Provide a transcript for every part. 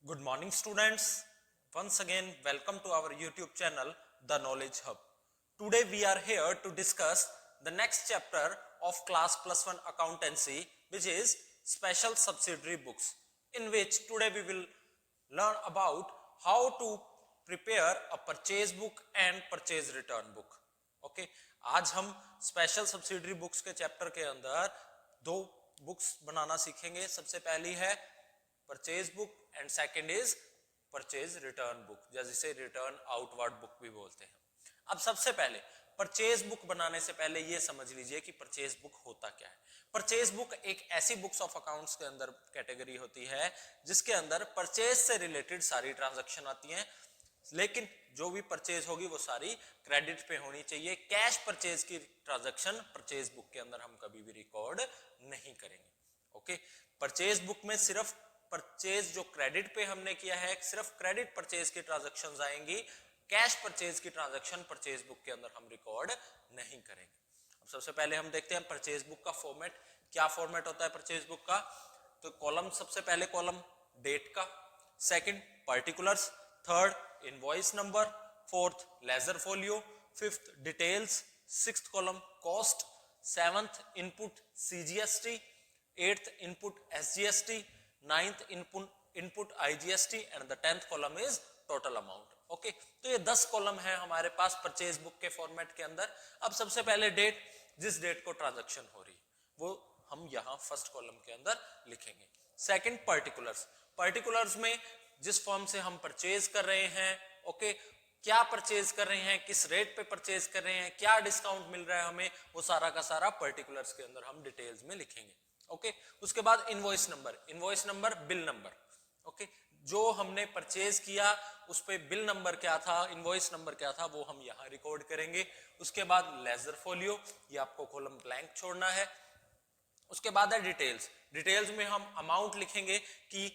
Good morning, students. Once again, welcome to our YouTube channel, The Knowledge Hub. Today, we are here to discuss the next chapter of Class Plus One Accountancy, which is Special Subsidiary Books, in which today we will learn about how to prepare a purchase book and purchase return book. Okay, आज हम special subsidiary books के chapter के अंदर दो books बनाना सीखेंगे. सबसे पहली है purchase book and second is purchase return book, जिसे रिटर्न आउटवर्ड बुक भी बोलते हैं. अब सबसे पहले परचेज बुक बनाने से पहले ये समझ लीजिए कि परचेज बुक होता क्या है. परचेज बुक एक ऐसी बुक्स ऑफ अकाउंट्स के अंदर कैटेगरी होती है जिसके अंदर परचेज से रिलेटेड सारी ट्रांजैक्शन आती हैं, लेकिन जो भी परचेज होगी वो सारी क्रेडिट पे होनी चाहिए. कैश परचेज की ट्रांजैक्शन परचेज बुक के अंदर हम कभी भी रिकॉर्ड नहीं करेंगे. ओके, परचेज बुक में सिर्फ परचेज जो क्रेडिट पे हमने किया है, सिर्फ क्रेडिट परचेज की ट्रांजैक्शंस आएंगी. कैश परचेज की ट्रांजैक्शन परचेज बुक के अंदर हम रिकॉर्ड नहीं करेंगे. अब सबसे पहले हम देखते हैं परचेज बुक का फॉर्मेट. क्या फॉर्मेट होता है परचेज बुक का? तो कॉलम, सबसे पहले कॉलम डेट का, second particulars, third invoice number, fourth ledger folio, fifth details, sixth column cost, seventh input CGST, eighth input SGST, ninth input IGST and the 10th column is total amount. Okay, तो ये 10 column है हमारे पास purchase book के format के अंदर. अब सबसे पहले डेट, जिस डेट को ट्रांजैक्शन हो रही वो हम यहां फर्स्ट कॉलम के अंदर लिखेंगे. सेकंड पर्टिकुलर्स, पर्टिकुलर्स में जिस फॉर्म से हम परचेज कर रहे हैं, ओके, क्या परचेज कर रहे हैं, किस रेट पे परचेज कर रहे हैं, क्या डिस्काउंट मिल रहा है हमें, वो सारा का सारा पर्टिकुलर्स के अंदर हम डिटेल्स में लिखेंगे. ओके, उसके बाद invoice number, invoice number bill number. Okay, जो हमने परचेज किया उस पे बिल नंबर क्या था, इनवॉइस नंबर क्या था, वो हम यहां रिकॉर्ड करेंगे. उसके बाद लेजर फोलियो, ये आपको कॉलम ब्लैंक छोड़ना है. उसके बाद है डिटेल्स. डिटेल्स में हम अमाउंट लिखेंगे कि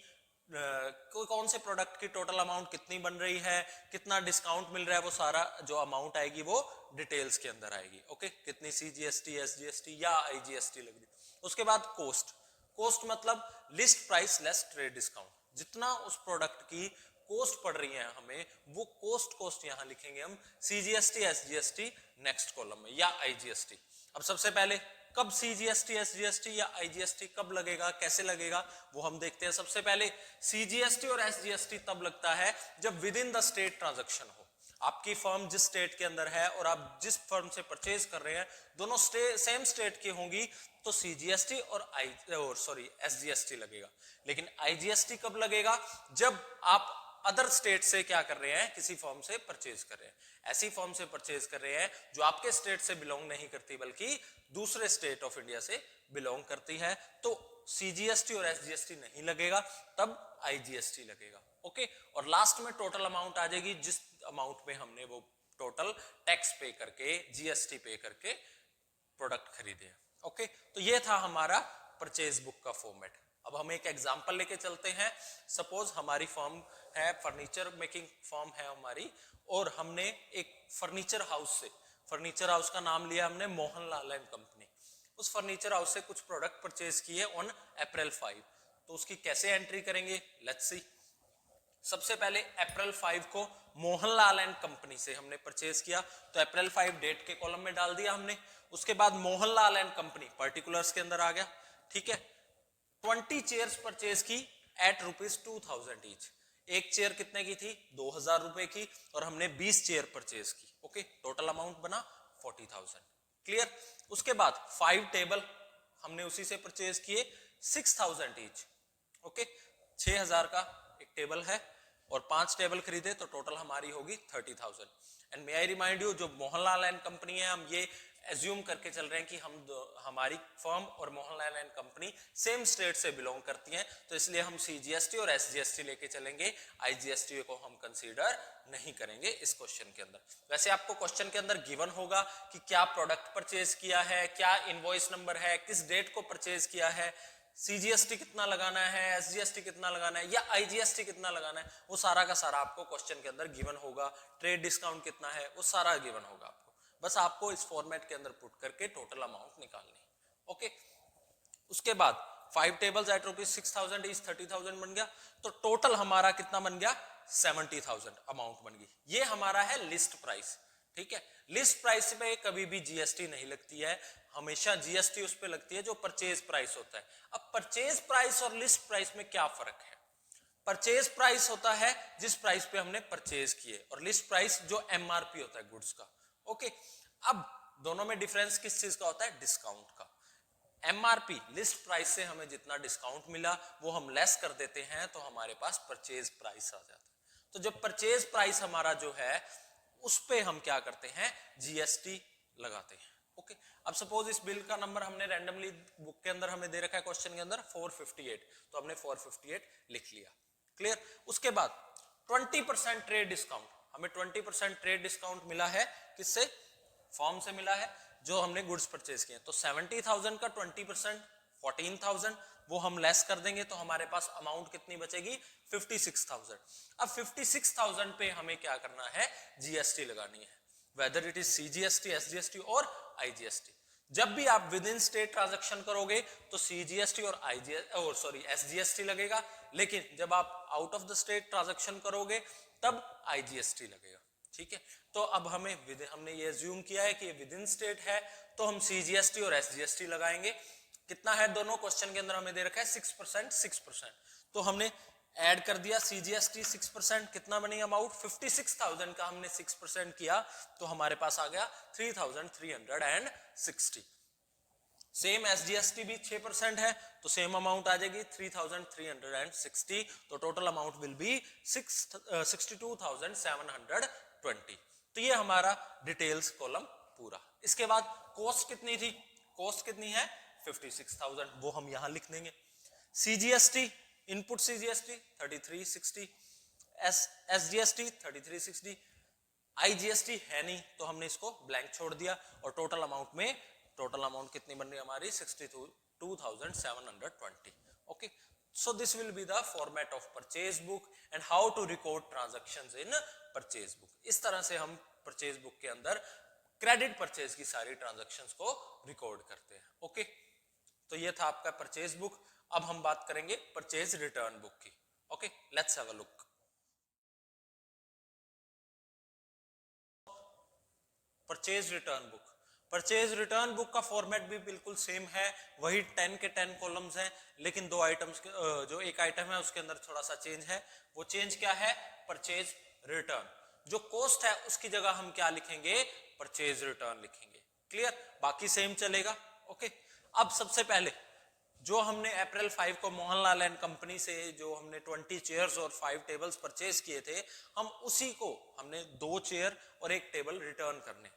कौन से प्रोडक्ट की टोटल अमाउंट कितनी बन रही है, कितना डिस्काउंट मिल रहा है, वो सारा जो अमाउंट आएगी वो डिटेल्स के अंदर आएगी. ओके, कितनी सीजीएसटी, एसजीएसटी या आईजीएसटी लग रही. उसके बाद कोस्ट, कोस्ट मतलब list price less trade discount. जितना उस प्रोडक्ट की कोस्ट पड़ रही है हमें, वो कोस्ट यहां लिखेंगे हम सीजीएसटी एसजीएसटी नेक्स्ट कॉलम में, या आईजीएसटी. अब सबसे पहले कब सीजीएसटी एसजीएसटी या आईजीएसटी कब लगेगा, कैसे लगेगा, वो हम देखते हैं. सबसे पहले सीजीएसटी और एसजीएसटी तब लगता है जब with in the state transaction हो. आपकी फर्म जिस स्टेट के अंदर है और आप जिस फर्म से परचेज कर रहे हैं दोनों सेम स्टेट की होंगी तो सीजीएसटी और एसजीएसटी लगेगा. लेकिन आईजीएसटी कब लगेगा? जब आप अदर स्टेट से क्या कर रहे हैं, किसी फर्म से परचेज कर रहे हैं. ऐसी फर्म से परचेज कर रहे हैं जो आपके स्टेट से बिलोंग नहीं करती बल्कि दूसरे स्टेट ऑफ इंडिया से बिलोंग करती है, तो सीजीएसटी और एसजीएसटी नहीं लगेगा, तब आईजीएसटी लगेगा. ओके, और लास्ट में टोटल अमाउंट आ जाएगी जिस अमाउंट में हमने वो टोटल टैक्स पे करके, जीएसटी पे करके प्रोडक्ट खरीदे. ओके, तो ये था हमारा परचेज बुक का फॉर्मेट. अब हम एक एग्जांपल लेके चलते हैं. सपोज हमारी फर्म है, फर्नीचर मेकिंग फर्म है हमारी, और हमने एक फर्नीचर हाउस से, फर्नीचर हाउस का नाम लिया हमने मोहनलाल एंड कंपनी. उस फर्नीचर हाउस से कुछ प्रोडक्ट परचेज किए ऑन अप्रैल 5. तो उसकी कैसे एंट्री करेंगे, लेट्स सी. सबसे पहले अप्रैल 5 को मोहनलाल एंड कंपनी से हमने परचेज किया, तो अप्रैल 5 डेट के कॉलम में डाल दिया हमने. उसके बाद मोहनलाल एंड कंपनी पर्टिकुलर्स के अंदर आ गया. ठीक है, 20 चेयर्स परचेज की एट ₹2000 ईच. एक चेयर कितने की थी, 2000 रुपए की, और हमने 20 चेयर परचेज की. ओके, टोटल अमाउंट बना 40,000. क्लियर. उसके बाद 5 टेबल हमने उसी से परचेज किए 6000 ईच. ओके, 6000 का एक टेबल है और 5 टेबल खरीदे तो टोटल हमारी होगी 30,000. And may I remind you, जो मोहनलाल एंड कंपनी है, हम ये एज्यूम करके चल रहे हैं कि हमारी फर्म और Mohanlal and company same state से बिलोंग करती हैं, तो इसलिए हम सीजीएसटी और एसजीएसटी लेके चलेंगे. आईजीएसटी को हम कंसीडर नहीं करेंगे इस क्वेश्चन के अंदर. वैसे आपको क्वेश्चन के अंदर गिवन होगा कि क्या प्रोडक्ट परचेज किया है, क्या इनवॉइस नंबर है, किस डेट को परचेज किया है, सीजीएसटी कितना लगाना है, एसजीएसटी कितना लगाना है, या आईजीएसटी कितना लगाना है, वो सारा का सारा आपको क्वेश्चन के अंदर गिवन होगा. ट्रेड डिस्काउंट कितना है, वो सारा गिवन होगा आपको. बस आपको इस फॉर्मेट के अंदर पुट करके टोटल अमाउंट निकालनी है. ओके, उसके बाद 5 टेबल्स एट ₹6,000 ईच 30,000 बन गया। तो टोटल हमारा कितना बन गया 70,000 अमाउंट बन गई। ये हमारा है लिस्ट प्राइस। ठीक है, लिस्ट प्राइस पे कभी भी जीएसटी नहीं लगती है, हमेशा जीएसटी उस पे लगती है जो परचेज प्राइस होता है। अब परचेज प्राइस और लिस्ट प्राइस में क्या फर्क है? परचेज प्राइस होता है जिस प्राइस पे हमने परचेज किए, और लिस्ट प्राइस जो एमआरपी होता है गुड्स का। ओके, अब दोनों में डिफरेंस किस चीज का होता है? डिस्काउंट का। एमआरपी लिस्ट प्राइस से हमें जितना डिस्काउंट मिला वो हम लेस कर देते हैं, तो हमारे पास परचेज प्राइस आ जाता है। तो जब परचेज प्राइस हमारा जो है उस पे हम क्या करते हैं? जीएसटी लगाते हैं। ओके, अब सपोज इस बिल का नंबर हमने रैंडमली बुक के अंदर हमें दे रखा है क्वेश्चन के अंदर 458, तो हमने 458 लिख लिया। क्लियर? उसके बाद 20% ट्रेड डिस्काउंट, हमें 20% ट्रेड डिस्काउंट मिला है, किससे? फॉर्म से मिला है जो हमने गुड्स परचेज किए। तो 70,000 का 20% 14,000 वो हम लेस कर देंगे, तो हमारे पास अमाउंट कितनी बचेगी? 56,000। अब 56,000 पे हमें क्या करना है? जीएसटी लगानी है, whether it is CGST, SGST और आईजीएसटी। जब भी आप विद इन स्टेट ट्रांजैक्शन करोगे तो सीजीएसटी और एसजीएसटी लगेगा, लेकिन जब आप out of the state transaction करोगे तब आईजीएसटी लगेगा। ठीक है, तो अब हमने ये अज्यूम किया है कि ये विद इन स्टेट है, तो हम सीजीएसटी और एसजीएसटी लगाएंगे। कितना है दोनों क्वेश्चन के अंदर हमें दे रखा है 6%, 6%, तो हमने ऐड कर दिया सीजीएसटी 6%, कितना बनी अमाउंट? 56,000 का हमने 6% किया, तो हमारे पास आ गया 3,360। सेम एसजीएसटी भी 6% है, तो सेम अमाउंट आ जाएगी 3,360, तो टोटल अमाउंट विल बी 62,720। तो ये हमारा डिटेल्स कॉलम पूरा। इसके बाद कॉस्ट कितनी थी? कॉस्ट कितनी है? 56,000, वो हम यहां लिख देंगे। CGST, input CGST 3360, SGST 3360, IGST है नहीं तो हमने इसको ब्लैंक छोड़ दिया, और टोटल अमाउंट कितनी बन रही है हमारी? 62,720। Okay, so this will be the format of purchase book and how to record transactions in purchase book। इस तरह से हम परचेज बुक के अंदर क्रेडिट परचेज की सारी ट्रांजैक्शंस को रिकॉर्ड करते हैं। ओके, तो ये था आपका परचेज बुक। अब हम बात करेंगे परचेज रिटर्न बुक की। Okay, let's have a look. Purchase return book, purchase return book का फॉर्मेट भी बिल्कुल सेम है, वही 10 के 10 कॉलम्स हैं, लेकिन दो आइटम्स जो एक आइटम है उसके अंदर थोड़ा सा चेंज है। वो चेंज क्या है? Purchase return. जो कॉस्ट है उसकी जगह हम क्या लिखेंगे? परचेज रिटर्न लिखेंगे। क्लियर? बाकी सेम चलेगा। ओके, अब सबसे पहले जो हमने अप्रैल 5 को मोहनलाल एंड कंपनी से जो हमने 20 चेयर्स और 5 टेबल्स परचेज किए थे, हम उसी को हमने 2 चेयर और 1 टेबल रिटर्न करने।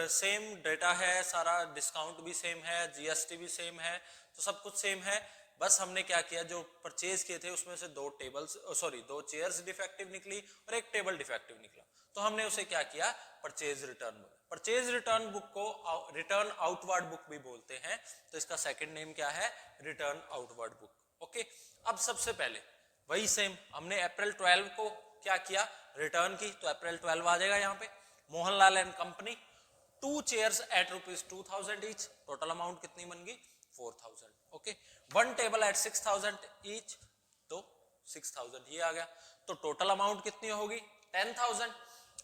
सेम डेटा है, सारा डिस्काउंट भी सेम है, जीएसटी भी सेम है, तो सब कुछ सेम है। बस हमने क्या किया, जो परचेज किए थे उसमें से 2 चेयर्स डिफेक्टिव निकली और 1 टेबल डिफेक्टिव निकला, तो हमने उसे क्या किया? Purchase return book. Purchase return book को रिटर्न आउटवर्ड बुक भी बोलते हैं, तो इसका सेकंड नेम क्या है? Return outward book. ओके, अब सबसे पहले वही सेम हमने अप्रैल 12 को क्या किया? रिटर्न की, तो अप्रैल 12 आ जाएगा यहाँ पे। Mohanlal and company 2 chairs at ₹2,000 each, total amount कितनी बन गई? 4,000। ओके, 1 टेबल एट 6,000 ईच, तो 6,000 ये आ गया, तो टोटल अमाउंट कितनी होगी? 10,000।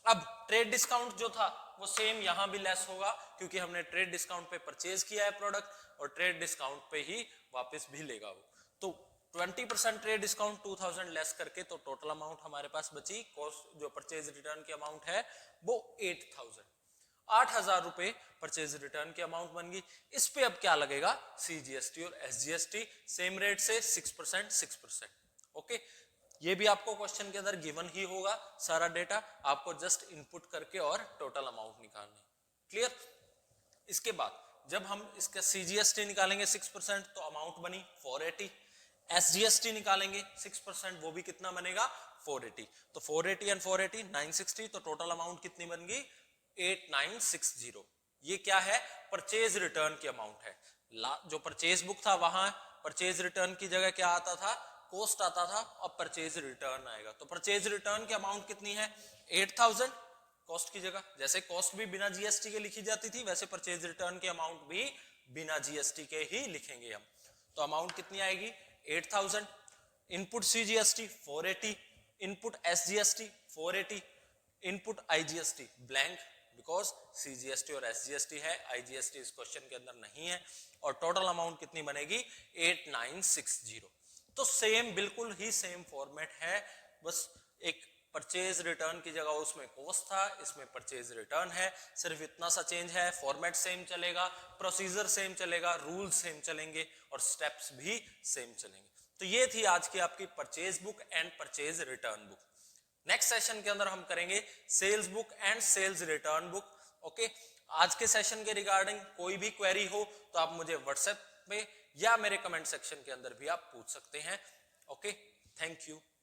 अब ट्रेड डिस्काउंट जो था वो सेम यहां भी लेस होगा, क्योंकि हमने ट्रेड डिस्काउंट पे परचेज किया है प्रोडक्ट, और ट्रेड डिस्काउंट पे ही वापस भी लेगा वो। तो 20% ट्रेड डिस्काउंट 2,000 लेस करके, तो टोटल अमाउंट हमारे पास बची, कॉस्ट जो परचेज रिटर्न की अमाउंट है वो 8,000। 8,000 रुपए परचेज रिटर्न की अमाउंट बन गई। इस पे अब क्या लगेगा? सीजीएसटी और एसजीएसटी सेम रेट से 6%, 6%। ओके, ये भी आपको क्वेश्चन के अंदर गिवन ही होगा सारा डेटा, आपको जस्ट इनपुट करके और टोटल अमाउंट निकालना। क्लियर? इसके बाद जब हम इसका सीजीएसटी निकालेंगे 6%, तो अमाउंट बनी 480। एसजीएसटी निकालेंगे 6%, वो भी कितना बनेगा? 480। तो 480 एंड 480 960, तो टोटल अमाउंट कितनी बन गई? 8960। ये क्या है? परचेज रिटर्न की अमाउंट है। जो परचेज बुक था वहां परचेज रिटर्न की जगह क्या आता था? कॉस्ट आता था, अब परचेज रिटर्न आएगा, तो परचेज रिटर्न की अमाउंट कितनी है? 8,000 कॉस्ट की जगह। जैसे कॉस्ट भी बिना जीएसटी के लिखी जाती थी, वैसे परचेज रिटर्न की अमाउंट भी बिना जीएसटी के ही लिखेंगे हम। तो अमाउंट कितनी आएगी 8000, input CGST 480, input SGST 480, input IGST blank, because CGST और SGST है, IGST इस क्वेश्चन के अंदर नहीं है, और टोटल अमाउंट कितनी बनेगी 8960। तो सेम, बिल्कुल ही सेम फॉर्मेट है, बस एक परचेज रिटर्न की जगह उसमें कॉस्ट था, इसमें परचेज रिटर्न है, सिर्फ इतना सा चेंज है, फॉर्मेट सेम चलेगा, प्रोसीजर सेम चलेगा, रूल सेम चलेंगे और स्टेप्स भी सेम चलेंगे। तो ये थी आज की आपकी purchase book and purchase return book. Next session के अंदर हम करेंगे sales book and sales return book. Okay, आज के सेशन के रिगार्डिंग कोई भी क्वेरी हो तो आप मुझे व्हाट्सएप पे या मेरे कमेंट सेक्शन के अंदर भी आप पूछ सकते हैं। Okay, thank you.